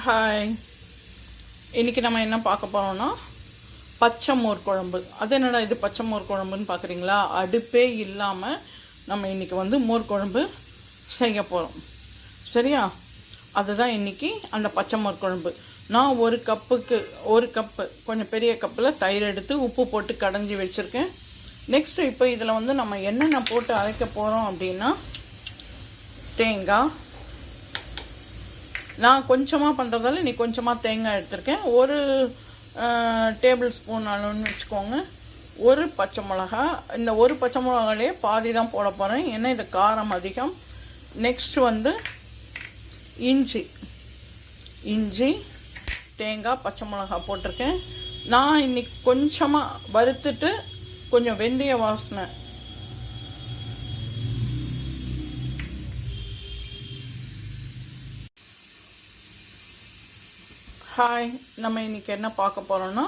Hi, இன்றைக்கி நம்ம என்ன பார்க்க போகிறோம்னா பச்சை மோர் குழம்பு. அது என்னடா இது பச்சை மோர் குழம்புன்னு பார்க்குறீங்களா? அடுப்பே இல்லாமல் நம்ம இன்றைக்கி வந்து மோர் குழம்பு செய்ய போகிறோம். சரியா? அதுதான் இன்றைக்கி அந்த பச்சை மோர் குழம்பு. நான் ஒரு கப்பு கொஞ்சம் பெரிய கப்பில் தயிர் எடுத்து உப்பு போட்டு கடைஞ்சி வச்சுருக்கேன். நெக்ஸ்ட்டு இப்போ இதில் வந்து நம்ம என்னென்ன போட்டு அரைக்க போகிறோம் அப்படின்னா, தேங்காய், நான் கொஞ்சமாக பண்ணுறதால நீ கொஞ்சமாக தேங்காய் எடுத்திருக்கேன். ஒரு டேபிள் ஸ்பூன் அளவுன்னு வச்சுக்கோங்க. ஒரு பச்சை மிளகா, இந்த ஒரு பச்சை மிளகாலே பாதி தான் போட போகிறேன், ஏன்னா இது காரம் அதிகம். நெக்ஸ்ட் வந்து இஞ்சி, தேங்காய், பச்சை மிளகா போட்டிருக்கேன். நான் இன்னைக்கு கொஞ்சமாக வறுத்துட்டு கொஞ்சம் வெந்தய வாசனை ஹாய், நம்ம இன்றைக்கி என்ன பார்க்க போகிறோன்னா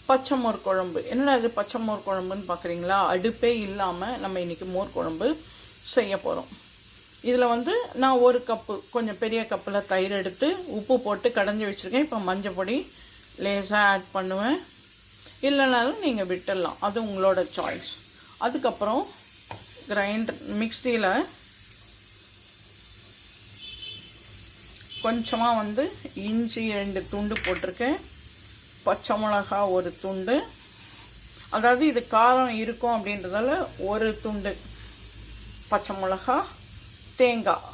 பச்சை மோர் குழம்பு. என்னடா இது பச்சை மோர் குழம்புன்னு பார்க்குறீங்களா? அடுப்பே இல்லாமல் நம்ம இன்றைக்கி மோர் குழம்பு செய்ய போகிறோம். இதில் வந்து நான் ஒரு கப்பு கொஞ்சம் பெரிய கப்பில் தயிர் எடுத்து உப்பு போட்டு கடைஞ்சி வச்சுருக்கேன். இப்போ மஞ்சள் பொடி லேசாக ஆட் பண்ணுவேன், இல்லைனாலும் நீங்கள் விட்டுடலாம், அது உங்களோட சாய்ஸ். அதுக்கப்புறம் மிக்சியில் கொஞ்சமாக வந்து இஞ்சி 2 துண்டு போட்டிருக்கேன், பச்சை மிளகா ஒரு துண்டு, அதாவது இது காரம் இருக்கும் அப்படின்றதால ஒரு துண்டு பச்சை மிளகா, தேங்காய்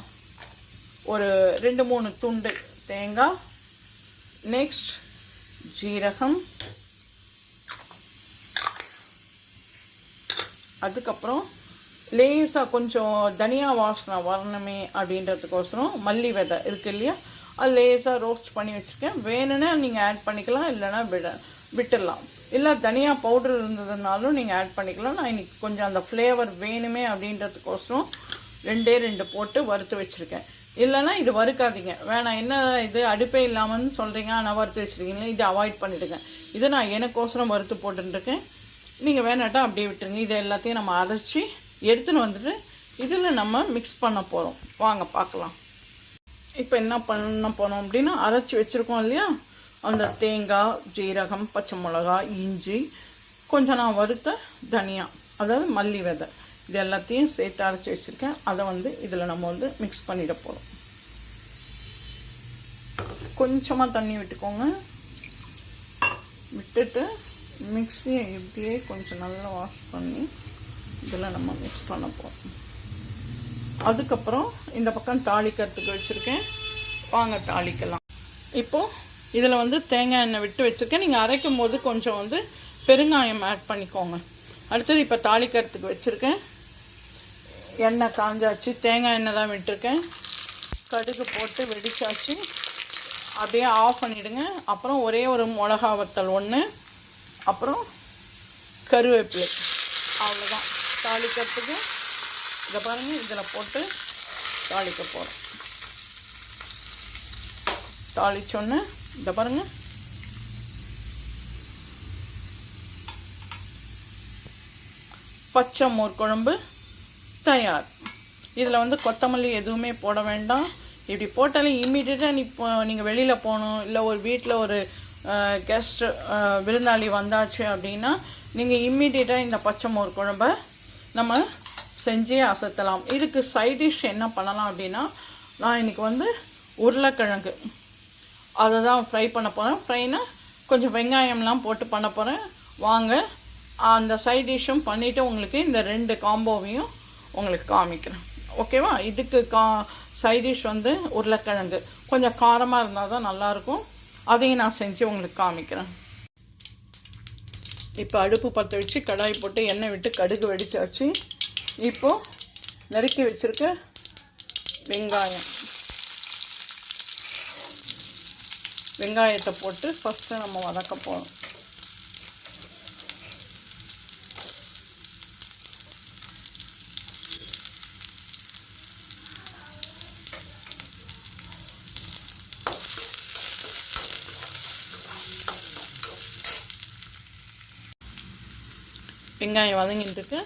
ஒரு 2-3 துண்டு தேங்காய், நெக்ஸ்ட் ஜீரகம், அதுக்கப்புறம் லேசாக கொஞ்சம் தனியா வாசனை வரணுமே அப்படின்றதுக்கோசரம் மல்லி விதை இருக்குது இல்லையா, அது லேசாக ரோஸ்ட் பண்ணி வச்சுருக்கேன். வேணும்னா நீங்கள் ஆட் பண்ணிக்கலாம், இல்லைன்னா விட்டுடலாம். இல்லை தனியா பவுடர் இருந்ததுனாலும் நீங்கள் ஆட் பண்ணிக்கலாம். நான் இன்றைக்கி கொஞ்சம் அந்த ஃப்ளேவர் வேணுமே அப்படின்றதுக்கோசரம் 2 போட்டு வறுத்து வச்சுருக்கேன். இல்லைன்னா இது வறுக்காதீங்க, வேணாம், என்ன இது அடுப்பே இல்லாமல்னு சொல்கிறீங்க ஆனால் வறுத்து வச்சுருக்கீங்களா, இது அவாய்ட் பண்ணிவிடுங்க. இதை நான் எனக்கோசரம் வறுத்து போட்டுருக்கேன். நீங்கள் வேணாட்டா அப்படியே விட்டுருங்க. இதை எல்லாத்தையும் நம்ம அரைச்சி எடுத்துன்னு வந்துட்டு இதில் நம்ம மிக்ஸ் பண்ண போகிறோம். வாங்க பார்க்கலாம். இப்போ என்ன பண்ண போகிறோம் அப்படின்னா, அரைச்சி வச்சுருக்கோம் இல்லையா, அந்த தேங்காய், ஜீரகம், பச்சை மிளகா, இஞ்சி, கொஞ்சம் நான் வறுத்த தனியா, அதாவது மல்லி விதை, இது எல்லாத்தையும் சேர்த்து அரைச்சி வச்சுருக்கேன். அதை வந்து இதில் நம்ம வந்து மிக்ஸ் பண்ணிட போகிறோம். கொஞ்சமாக தண்ணி விட்டுக்கோங்க. விட்டுட்டு மிக்ஸியை இப்படியே கொஞ்சம் நல்லா வாஷ் பண்ணி இதில் நம்ம மிக்ஸ் பண்ண போகிறோம். அதுக்கப்புறம் இந்த பக்கம் தாளிக்கிறதுக்கு வச்சுருக்கேன். வாங்க தாளிக்கலாம். இப்போது இதில் வந்து தேங்காய் எண்ணெய் விட்டு வச்சுருக்கேன். நீங்கள் அரைக்கும் போது கொஞ்சம் வந்து பெருங்காயம் ஆட் பண்ணிக்கோங்க. அடுத்தது இப்போ தாளிக்கிறதுக்கு வச்சுருக்கேன். எண்ணெய் காஞ்சாச்சு, தேங்காய் எண்ணெய் தான் விட்டுருக்கேன். கடுகு போட்டு வெடிச்சாச்சு, அப்படியே ஆஃப் பண்ணிவிடுங்க. அப்புறம் ஒரே ஒரு மிளகா வத்தல் 1, அப்புறம் கருவேப்பிலை, அவ்வளோதான் தாளிக்கிறதுக்கு. இதை பாருங்கள், இதில் போட்டு தாளிக்க போகிறோம். தாளிச்சோன்னு இதை பாருங்கள், பச்சை மோர் குழம்பு தயார். இதில் வந்து கொத்தமல்லி எதுவுமே போட வேண்டாம். இப்படி போட்டாலே இம்மீடியட்டாக நீங்கள் வெளியில் போகணும், இல்லை ஒரு வீட்டில் ஒரு கெஸ்ட்டு விருந்தாளி வந்தாச்சு அப்படின்னா நீங்கள் இம்மீடியட்டாக இந்த பச்சை மோர் குழம்பை நம்ம செஞ்சே அசத்தலாம். இதுக்கு சைட் டிஷ் என்ன பண்ணலாம் அப்படின்னா, நான் இன்றைக்கி வந்து உருளைக்கிழங்கு அதை தான் ஃப்ரை பண்ண போகிறேன். ஃப்ரைனா கொஞ்சம் வெங்காயம்லாம் போட்டு பண்ண போகிறேன். வாங்க அந்த சைட் டிஷ்ஷும் பண்ணிவிட்டு உங்களுக்கு இந்த 2 காம்போவையும் உங்களுக்கு காமிக்கிறேன். ஓகேவா? இதுக்கு சைட் டிஷ் வந்து உருளைக்கிழங்கு கொஞ்சம் காரமாக இருந்தால் தான் நல்லாயிருக்கும். அதையும் நான் செஞ்சு உங்களுக்கு காமிக்கிறேன். இப்போ அடுப்பு பற்ற வச்சு கடாய் போட்டு எண்ணெய் விட்டு கடுகு வெடிச்சாச்சு. இப்போது நறுக்கி வச்சுருக்க வெங்காயத்தை போட்டு ஃபஸ்ட்டு நம்ம வதக்க போகிறோம். வெங்காயம் வதங்கிட்டு இருக்கு,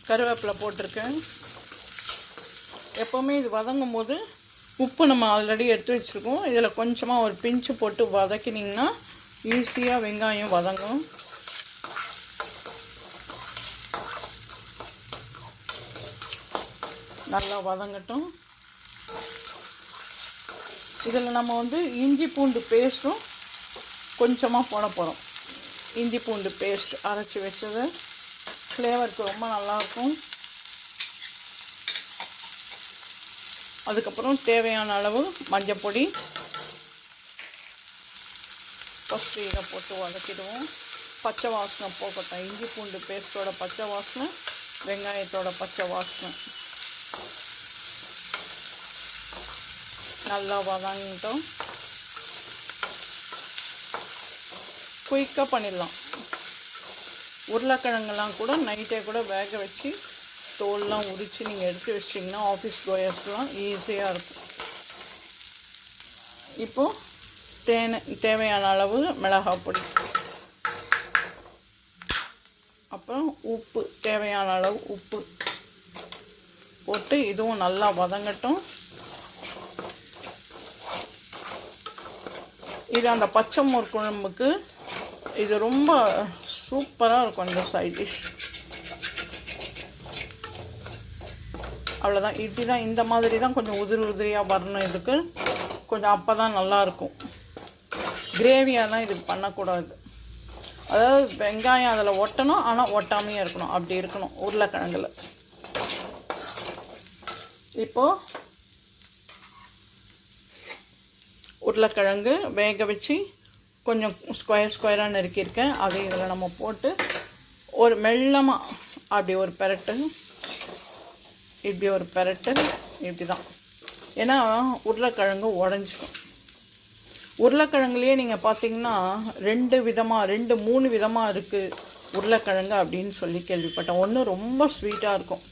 கருவேப்பிலை போட்டிருக்கேன். எப்போவுமே இது வதங்கும் போது உப்பு நம்ம ஆல்ரெடி எடுத்து வச்சுருக்கோம். இதில் கொஞ்சமாக ஒரு பிஞ்சு போட்டு வதக்கினிங்கன்னா ஈஸியாக வெங்காயம் வதங்கும். நல்லா வதங்கட்டும். இதில் நம்ம வந்து இஞ்சி பூண்டு பேஸ்ட்டும் கொஞ்சமாக போட போகிறோம். இஞ்சி பூண்டு பேஸ்ட் அரைச்சி வச்சது ஃப்ளேவருக்கு ரொம்ப நல்லாயிருக்கும். அதுக்கப்புறம் தேவையான அளவு மஞ்சப்பொடி. ஃபஸ்ட்டு இதை போட்டு வதக்கிடுவோம். பச்சை வாசனை போகட்டும். இஞ்சி பூண்டு பேஸ்ட்டோட பச்சை வாசனை, வெங்காயத்தோட பச்சை வாசனை நல்லா வதங்கிட்டோம். குயிக்காக பண்ணிடலாம். உருளைக்கிழங்கெல்லாம் கூட நைட்டே கூட வேக வச்சு தோல்லாம் உரித்து நீங்கள் எடுத்து வச்சிட்டிங்கன்னா ஆஃபீஸ் கோயர்ஸ்லாம் ஈஸியாக இருக்கும். இப்போது தேவையான அளவு மிளகாய் பொடி, அப்புறம் உப்பு, தேவையான அளவு உப்பு போட்டு இதுவும் நல்லா வதங்கட்டும். இது அந்த பச்சை மோர் குழம்புக்கு இது ரொம்ப சூப்பராக இருக்கும் இந்த சைட் டிஷ். அவ்வளோதான். இப்படி தான், இந்த மாதிரி தான் கொஞ்சம் உதிரியாக வரணும். இதுக்கு கொஞ்சம் அப்போ தான் நல்லாயிருக்கும். கிரேவியாலாம் இதுக்கு பண்ணக்கூடாது. அதாவது வெங்காயம் அதில் ஒட்டணும், ஆனால் ஒட்டாமையே இருக்கணும். அப்படி இருக்கணும் உருளைக்கிழங்குல. இப்போது உருளைக்கிழங்கு வேக வச்சு கொஞ்சம் ஸ்கொயராக நறுக்கியிருக்கேன். அதை இதில் நம்ம போட்டு ஒரு மெல்லமாக அப்படி ஒரு பெரட்டு, இப்படி ஒரு பெரட்டு, இப்படி தான். ஏன்னா உருளைக்கிழங்கு உடஞ்சிக்கும். உருளைக்கிழங்குலேயே நீங்கள் பார்த்தீங்கன்னா 3 விதமாக இருக்குது உருளைக்கிழங்கு அப்படின்னு சொல்லி கேள்விப்பட்டேன். ஒன்று ரொம்ப ஸ்வீட்டாக இருக்கும்,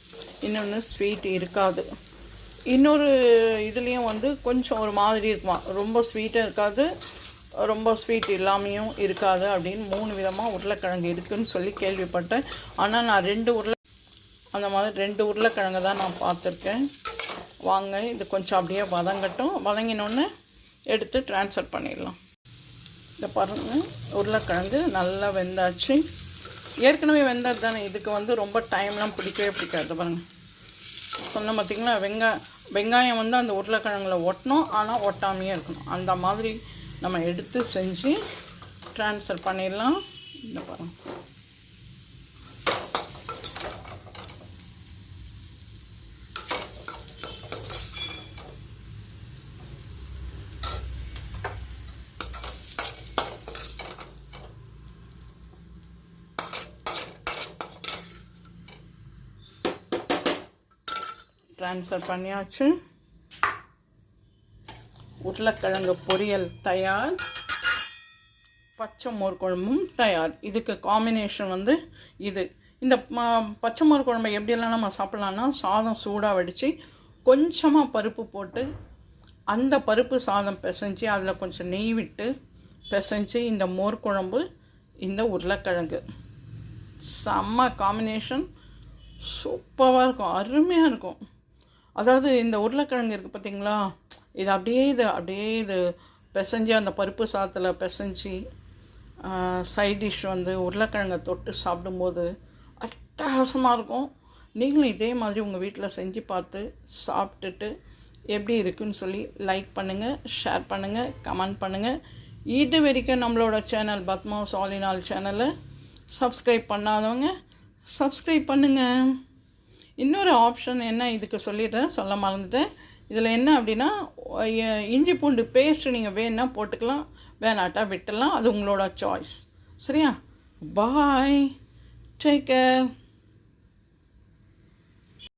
இன்னொன்று ஸ்வீட் இருக்காது. இன்னொரு இதுலேயும் வந்து கொஞ்சம் ஒரு மாதிரி இருக்குமா, ரொம்ப ஸ்வீட்டாக இருக்காது, ரொம்ப ஸ்வீட் இல்லாமையும் இருக்காது அப்படின்னு 3 விதமாக உருளைக்கிழங்கு இருக்குதுன்னு சொல்லி கேள்விப்பட்டேன். ஆனால் நான் 2 உருளைக்கிழங்கு தான் நான் பார்த்துருக்கேன். வாங்க இது கொஞ்சம் அப்படியே வதங்கட்டும். வதங்கினோன்னு எடுத்து ட்ரான்ஸ்ஃபர் பண்ணிடலாம். இதை பாருங்கள், உருளைக்கிழங்கு நல்லா வெந்தாச்சு. ஏற்கனவே வெந்தது தானே, இதுக்கு வந்து ரொம்ப டைம்லாம் பிடிக்கவே பிடிக்காது. பாருங்கள், சொன்ன பார்த்திங்களா, வெங்காயம் வந்து அந்த உருளைக்கிழங்குல ஒட்டணும், ஆனால் ஒட்டாமையே இருக்கணும். அந்த மாதிரி நம்ம எடுத்து செஞ்சு ட்ரான்ஸ்ஃபர் பண்ணிடலாம். இந்த பாருங்கள், ட்ரான்ஸ்ஃபர் பண்ணியாச்சு. உருளைக்கிழங்கு பொரியல் தயார். பச்சை மோர் குழம்பும் தயார். இதுக்கு காம்பினேஷன் வந்து இது. இந்த பச்சை மோர் குழம்பை எப்படியெல்லாம் நம்ம சாப்பிட்லான்னா, சாதம் சூடாக வடித்து கொஞ்சமாக பருப்பு போட்டு அந்த பருப்பு சாதம் பிசைஞ்சு அதில் கொஞ்சம் நெய் விட்டு பிசைஞ்சு இந்த மோர் குழம்பு, இந்த உருளைக்கிழங்கு செம்ம காம்பினேஷன். சூப்பராக இருக்கும், அருமையாக இருக்கும். அதாவது இந்த உருளைக்கிழங்கு இருக்குது பார்த்திங்களா, இது அப்படியே பிசைஞ்சு அந்த பருப்பு சாதத்தில் பிசைஞ்சு சைட் டிஷ் வந்து உருளைக்கிழங்கை தொட்டு சாப்பிடும்போது அட்டகாசமாக இருக்கும். நீங்களும் இதே மாதிரி உங்கள் வீட்டில் செஞ்சு பார்த்து சாப்பிட்டுட்டு எப்படி இருக்குன்னு சொல்லி லைக் பண்ணுங்கள், ஷேர் பண்ணுங்கள், கமெண்ட் பண்ணுங்கள். இது வரைக்கும் நம்மளோட channel Padma's all in all சேனலை சப்ஸ்கிரைப் பண்ணாதவங்க சப்ஸ்கிரைப் பண்ணுங்கள். இன்னொரு ஆப்ஷன் என்ன இதுக்கு சொல்ல மறந்துட்டேன். இதில் என்ன அப்படின்னா, இஞ்சி பூண்டு பேஸ்ட்டு நீங்கள் வேணுன்னா போட்டுக்கலாம், வேணாட்டா விட்டுடலாம். அது உங்களோட சாய்ஸ். சரியா? பாய், டேக் கேர்.